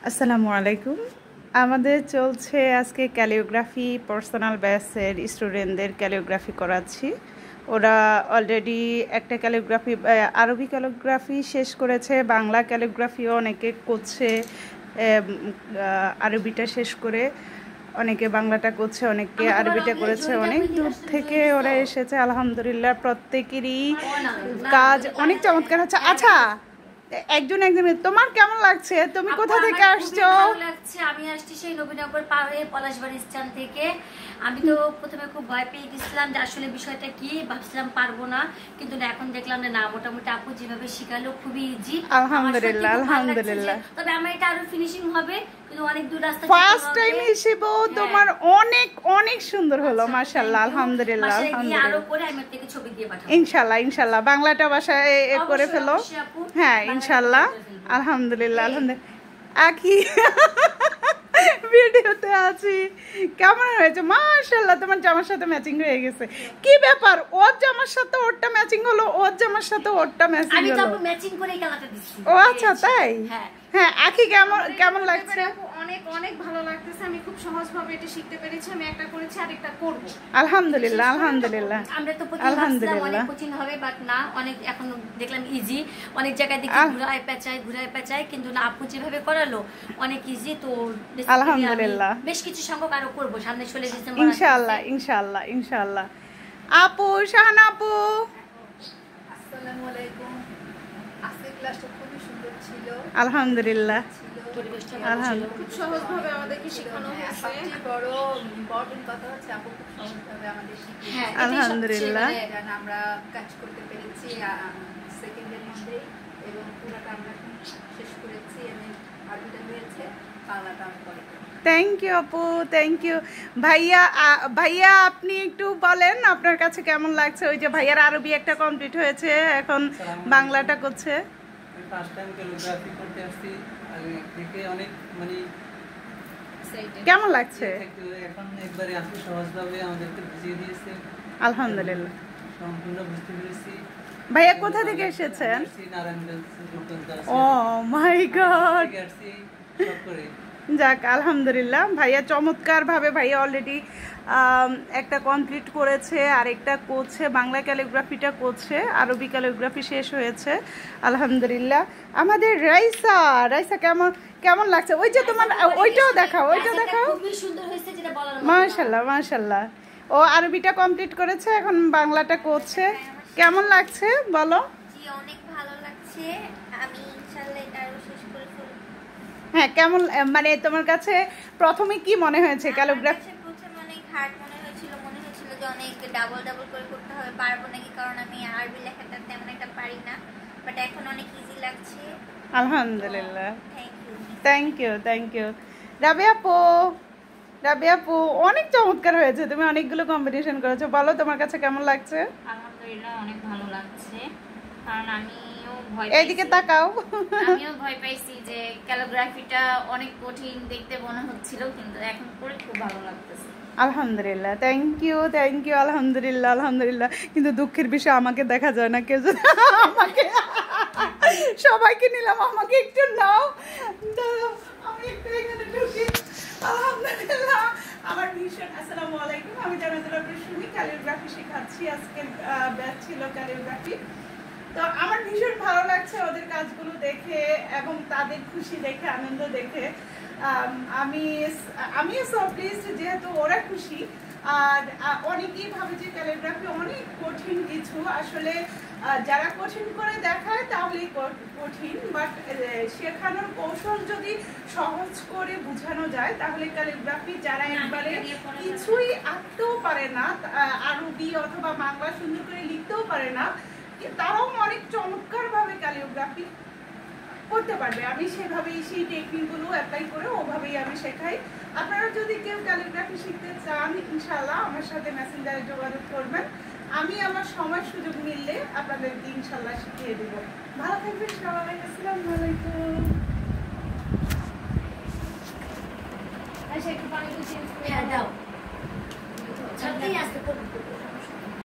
আসসালামু আলাইকুম। আমাদের চলছে আজকে ক্যালিওগ্রাফি পার্সোনাল ব্যাচের স্টুডেন্টদের ক্যালিওগ্রাফি করাচ্ছি। ওরা অলরেডি একটা ক্যালিওগ্রাফি আরবি ক্যালিওগ্রাফি শেষ করেছে, বাংলা ক্যালিওগ্রাফিও অনেকে করছে, আরবিটা শেষ করে অনেকে বাংলাটা করছে, অনেকে আরবিটা করেছে। অনেক দূর থেকে ওরা এসেছে, আলহামদুলিল্লাহ প্রত্যেকেরই কাজ অনেক চমৎকার হচ্ছে। আচ্ছা, একজন তোমার কেমন লাগছে? তুমি কোথা থেকে আসছো? ভালো লাগছে। আমি আসছি সেই নবীনগর পার হয়ে পলাশবাড়ি স্ট্যান্ড থেকে। আমি তো প্রথমে খুব ভয় পেয়ে গেছিলাম যে আসলে বিষয়টা কি, ভাবছিলাম পারবো না, কিন্তু এখন দেখলাম না মোটামুটি আপু যেভাবে শিখালো খুবই ইজি। আলহামদুলিল্লাহ আলহামদুলিল্লাহ। তবে আমার এটা আরো ফিনিশিং হবে, কিন্তু অনেক দূর রাস্তা। ফার্স্ট টাইম হিসেবে তোমার অনেক অনেক সুন্দর হলো, মাশাআল্লাহ আলহামদুলিল্লাহ আলহামদুলিল্লাহ। আরো করে আমি আপনাকে ছবি দিয়ে পাঠাবো ইনশাআল্লাহ ইনশাআল্লাহ। বাংলাটা বাসায় করে ফেলো। হ্যাঁ ইনশাআল্লাহ আলহামদুলিল্লাহ আলহামদুলিল্লাহ। আখি ভিডিওতে আছি, কেমন হয়েছে? মাশাআল্লাহ, তোমার জামার সাথে ম্যাচিং হয়ে গেছে। কি ব্যাপার, ওর জামার সাথে ওরটা ম্যাচিং হলো, ওর জামার সাথে ওরটা ম্যাচিং হলো? আমি তো আপু ম্যাচিং করে কালারটা দিচ্ছি। ও আচ্ছা তাই? হ্যাঁ আখি কেমন লাগছে? অনেক অনেক ভালো লাগতেছে। আমি খুব সহজভাবে এটা শিখতে পেরেছি। আমি একটা করেছি আর একটা করব। আলহামদুলিল্লাহ আলহামদুলিল্লাহ। আমরা তো আলহামদুলিল্লাহ অনেক কঠিন হবে, বাট না, অনেক এখন দেখলাম ইজি। অনেক জায়গায় দেখি ঘুরায় পেঁচায়, কিন্তু না, আপু যেভাবে করালো অনেক ইজি। তো আলহামদুলিল্লাহ বেশ কিছু সংখ্যক আরো করব সামনে 16 ডিসেম্বর ইনশাআল্লাহ ইনশাআল্লাহ ইনশাআল্লাহ। আপু শাহানা আপু, আসসালামু আলাইকুম। আজকের ক্লাসটা খুবই সুন্দর ছিল, আলহামদুলিল্লাহ। পরিবেশটা খুব সহজভাবে আমাদেরকে শেখানো হয়েছে। সবচেয়ে বড় ইম্পর্টেন্ট কথা হচ্ছে আপু খুব সহজভাবে আমাদের শিখিয়েছে। হ্যাঁ, আলহামদুলিল্লাহ। আমরা কাজ করতে পেরেছি সেকেন্ডের মধ্যেই, এবং পুরোটা আমরা শেষ করেছি। আমি আরবিটা হয়েছে, বাংলাটা আমি পরে। থ্যাংক ইউ আপু, থ্যাংক ইউ। ভাইয়া আপনি একটু বলেন আপনার কাছে কেমন লাগছে? ওই যে ভাইয়ার আরবি একটা কমপ্লিট হয়েছে, এখন বাংলাটা করছে। ফার্স্ট টাইম ক্যালিগ্রাফি করতে আসছি, আমি দেখে অনেক কেমন লাগছে? এখন একবারে আপনি সহজভাবে আমাদেরকে বুঝিয়ে দিয়েছে, আলহামদুলিল্লাহ সম্পূর্ণ বুঝতে পেরেছি। ভাইয়া কোথা থেকে এসেছেন? ও মাই গড, যাক আলহামদুলিল্লাহ। ভাইয়া চমৎকারভাবে, ভাইয়া অলরেডি একটা কমপ্লিট করেছে, আর একটা করছে, বাংলা ক্যালিগ্রাফিটা করছে, আরবি ক্যালিগ্রাফি শেষ হয়েছে আলহামদুলিল্লাহ। আমাদের রাইসা কেমন লাগছে? ওই যে তোমার ওইটাও দেখাও, খুবই সুন্দর হয়েছে, যেটা বলার মতো। মাশাআল্লাহ মাশাআল্লাহ। ও আরবিটা কমপ্লিট করেছে, এখন বাংলাটা করছে। কেমন লাগছে বলো? জি অনেক ভালো লাগছে। আমি ইনশাআল্লাহ এটা আরো শেষ করে ফেলব। হ্যাঁ, কেমন মানে তোমার কাছে প্রথমে কি মনে হয়েছে ক্যালিগ্রাফি? প্রথমে অনেক হার্ড মনে হয়েছিল যে অনেক ডাবল করে করতে হবে, পারবো নাকি, কারণ আমি আরবি লেখাটা তেমন একটা পারি না, বাট এখন অনেক ইজি লাগছে আলহামদুলিল্লাহ। Thank you. Thank you. Rabia আপু অনেক চমৎকার হয়েছে, তুমি অনেকগুলো কম্বিনেশন করেছো। বলো তোমার কাছে কেমন লাগছে? আলহামদুলিল্লাহ অনেক ভালো লাগছে, কারণ আমিও এইদিকে তাকাও। ভয় পাইছি যে ক্যালিগ্রাফিটা অনেক কঠিন দেখতে মনে হচ্ছিল, কিন্তু এখন করে খুব ভালো লাগতেছে। আলহামদুলিল্লাহ, থ্যাংক ইউ আলহামদুলিল্লাহ আলহামদুলিল্লাহ। কিন্তু দুঃখের বিষয় আমাকে দেখা যায় না, কেউ আমাকে সবাইকে নিলাম, আমাকে একটু নাও, আমি একটু এখানে ঢুকি। আলহামদুলিল্লাহ আমার ভীষণ। আসসালামু আলাইকুম, আমি জানাতুল আবরার ক্যালিগ্রাফি শেখাচ্ছি। আজকে ব্যাচ ছিল ক্যালিগ্রাফি। তো আমার ভীষণ ভালো লাগছে ওদের কাজগুলো দেখে, এবং তাদের খুশি দেখে, আনন্দ দেখে। আমি সো প্লিজড, যেহেতু ওরা খুশি। আর অনেকেই ভাবে যে ক্যালিগ্রাফি অনেক কঠিন কিছু, আসলে যারা কঠিন করে দেখায় তাহলেই কঠিন, বাট শেখানোর কৌশল যদি সহজ করে বোঝানো যায় তাহলে ক্যালিগ্রাফি যারা একবারে কিছুই আঁকতেও পারে না, আরবি অথবা বাংলা সুন্দর করে লিখতেও পারে না, তারাও অনেক চমৎকারভাবে ক্যালিগ্রাফি করতে পারবে। আমি সেভাবেই সেই টেকনিকগুলো অ্যাপ্লাই করে ওভাবেই আমি শেখাই। আপনারা যদি কেউ ক্যালিগ্রাফি শিখতে চান, ইনশাআল্লাহ আমার সাথে মেসেঞ্জারে যোগাযোগ করবেন। আমি আমার সময় সুযোগ মিললে আপনাদেরকে ইনশাআল্লাহ শিখিয়ে দেব। ভালো থাকবেন সবাই। আসসালামু আলাইকুম। আচ্ছা, একটু পানি দিয়ে দাও। ছাড়তেই আসতে করব।